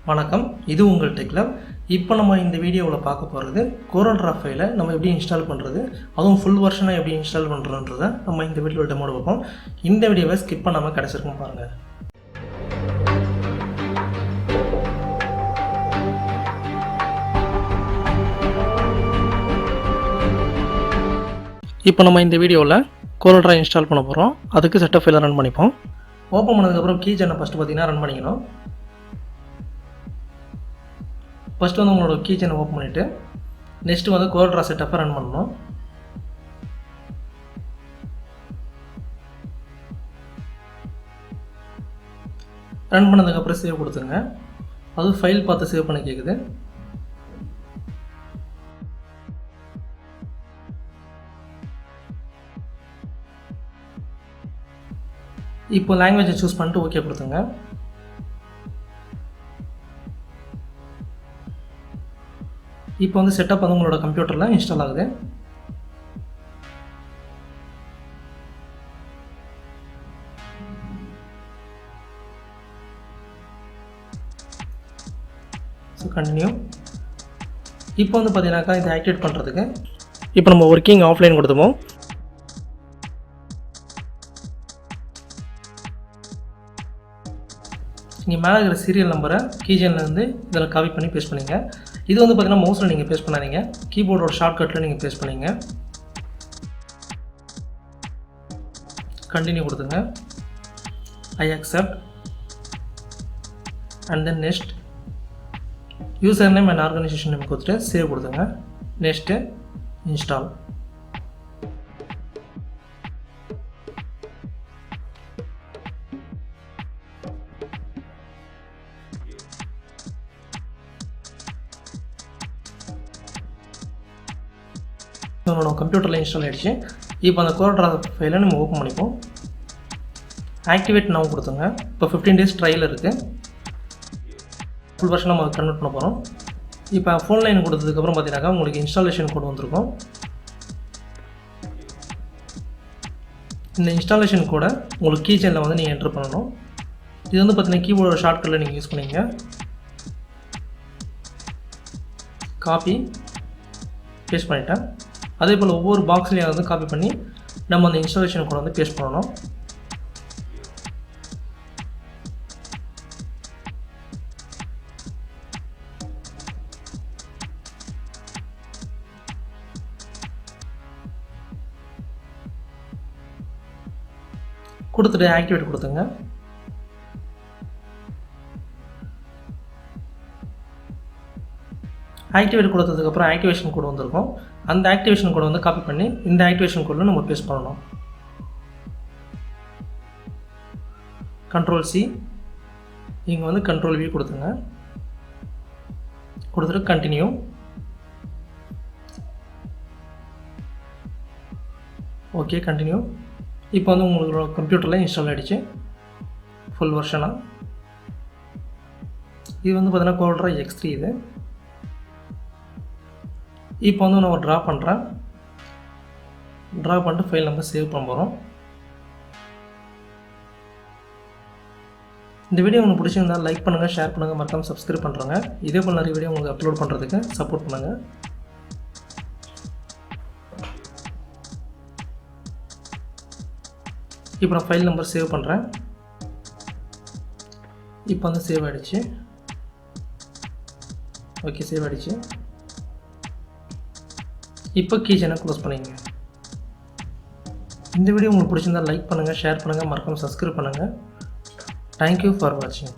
வணக்கம், இது உங்கள் டெக் லேப். இப்போ நம்ம இந்த வீடியோவில் பார்க்க போகிறது Corel Draw ஃபைலை நம்ம எப்படி இன்ஸ்டால் பண்ணுறது, அதுவும் ஃபுல் வெர்ஷனாக எப்படி இன்ஸ்டால் பண்ணுறதுன்றதை நம்ம இந்த வீடியோவில் டெமோட பார்ப்போம். இந்த வீடியோவை ஸ்கிப் பண்ணாமல் கடைசிருக்கும் பாருங்கள். இப்போ நம்ம இந்த வீடியோவில் Corel Draw இன்ஸ்டால் பண்ண போகிறோம். அதுக்கு செட்டப் ஃபைலை ரன் பண்ணிப்போம். ஓப்பன் பண்ணதுக்கப்புறம் கீ சேனை ஃபஸ்ட்டு பார்த்தீங்கன்னா ரன் பண்ணிக்கணும். ஃபஸ்ட்டு வந்து உங்களோட கீ சேனை ஓப்பன் பண்ணிவிட்டு நெக்ஸ்ட்டு வந்து Corel Draw செட்டப்பை ரன் பண்ணணும். ரன் பண்ணதுக்கப்புறம் சேவ் கொடுத்துங்க. அது ஃபைல் பார்த்து சேவ் பண்ண கேட்குது. இப்போ லாங்குவேஜை சூஸ் பண்ணிட்டு ஓகே கொடுத்துங்க. இப்போ வந்து செட்டப் வந்து உங்களோட கம்ப்யூட்டரில் இன்ஸ்டால் ஆகுது. So continue. இப்போ வந்து பார்த்தீங்கன்னாக்கா இதை ஆக்டிவேட் பண்ணுறதுக்கு இப்போ நம்ம ஒர்க்கிங் ஆஃப்லைன் கொடுத்துப்போம். இங்கே மேலே இருக்கிற சீரியல் நம்பரை கீச்சேனில் வந்து இதில் காப்பி பண்ணி பேஸ்ட் பண்ணிங்க. இது வந்து பார்த்தீங்கன்னா மவுஸில் நீங்கள் பேஸ்ட் பண்ணாதீங்க, கீபோர்டோட ஷார்ட்கட்டில் நீங்கள் பேஸ்ட் பண்ணிங்க. கண்டினியூ கொடுத்துங்க. I accept and then next user name and organisation name கொடுத்துட்டு சேவ் கொடுத்துங்க. Next install. நம்மளோட கம்ப்யூட்டரில் இன்ஸ்டால் ஆகிடுச்சு. இப்போ அந்த Corel Draw ஃபைலை நம்ம ஓப்பன் பண்ணிப்போம். ஆக்டிவேட் நவ் கொடுத்துங்க. இப்போ 15 days ட்ரையல் இருக்குது. ஃபுல் வெர்ஷன் நம்ம கன்வெர்ட் பண்ண போகிறோம். இப்போ ஃபோன் லைன் கொடுத்ததுக்கப்புறம் பார்த்தீங்கன்னாக்கா உங்களுக்கு இன்ஸ்டாலேஷன் கோட் வந்திருக்கும். இந்த இன்ஸ்டாலேஷன் கோடை உங்களுக்கு கீ சேனில் வந்து நீங்கள் என்ட்ரு பண்ணணும். இது வந்து பார்த்தீங்கன்னா கீபோர்டோட ஷார்ட்கட்டில் நீங்கள் யூஸ் பண்ணிங்க. காப்பி பேஸ்ட் பண்ணிட்டேன். அதே போல் ஒவ்வொரு பாக்ஸ்லேயும் வந்து காப்பி பண்ணி நம்ம அந்த இன்ஸ்டாலேஷன் கூட வந்து பேஸ்ட் பண்ணணும். கொடுத்துட்டு ஆக்டிவேட் கொடுத்துங்க. ஆக்டிவேட் கொடுத்ததுக்கப்புறம் ஆக்டிவேஷன் கோட் வந்திருக்கும். அந்த ஆக்டிவேஷன் கோடை வந்து காப்பி பண்ணி இந்த ஆக்டிவேஷன் கோடில் நம்ம பேஸ்ட் பண்ணணும். Ctrl+C, இங்கே வந்து Ctrl+V கொடுத்துங்க. கொடுத்துட்டு கண்டினியூ. Okay continue. இப்போ வந்து உங்களோட கம்ப்யூட்டரில் இன்ஸ்டால் ஆகிடுச்சு ஃபுல் வெர்ஷனாக. இது வந்து பார்த்தீங்கன்னா Corel Draw X3 இது. இப்போ வந்து நான் ட்ரா பண்ணுறேன். ட்ரா பண்ணிட்டு ஃபைல் நம்ம சேவ் பண்ண போகிறோம். இந்த வீடியோ உங்களுக்கு பிடிச்சிருந்தால் லைக் பண்ணுங்கள், ஷேர் பண்ணுங்கள், மறக்காமல் சப்ஸ்கிரைப் பண்ணுறேங்க. இதே போல் நிறைய வீடியோ உங்களுக்கு அப்லோட் பண்ணுறதுக்கு சப்போர்ட் பண்ணுங்கள். இப்போ நான் ஃபைல் நம்பர் சேவ் பண்ணுறேன். இப்போ வந்து சேவ் ஆகிடுச்சு. ஓகே சேவ் ஆகிடுச்சு. இப்போ கீ சேனை க்ளோஸ் பண்ணிங்க. இந்த வீடியோ உங்களுக்கு பிடிச்சிருந்தால் லைக் பண்ணுங்கள், ஷேர் பண்ணுங்கள், மறக்காமல் சப்ஸ்கிரைப் பண்ணுங்கள். தேங்க்யூ ஃபார் வாட்சிங்.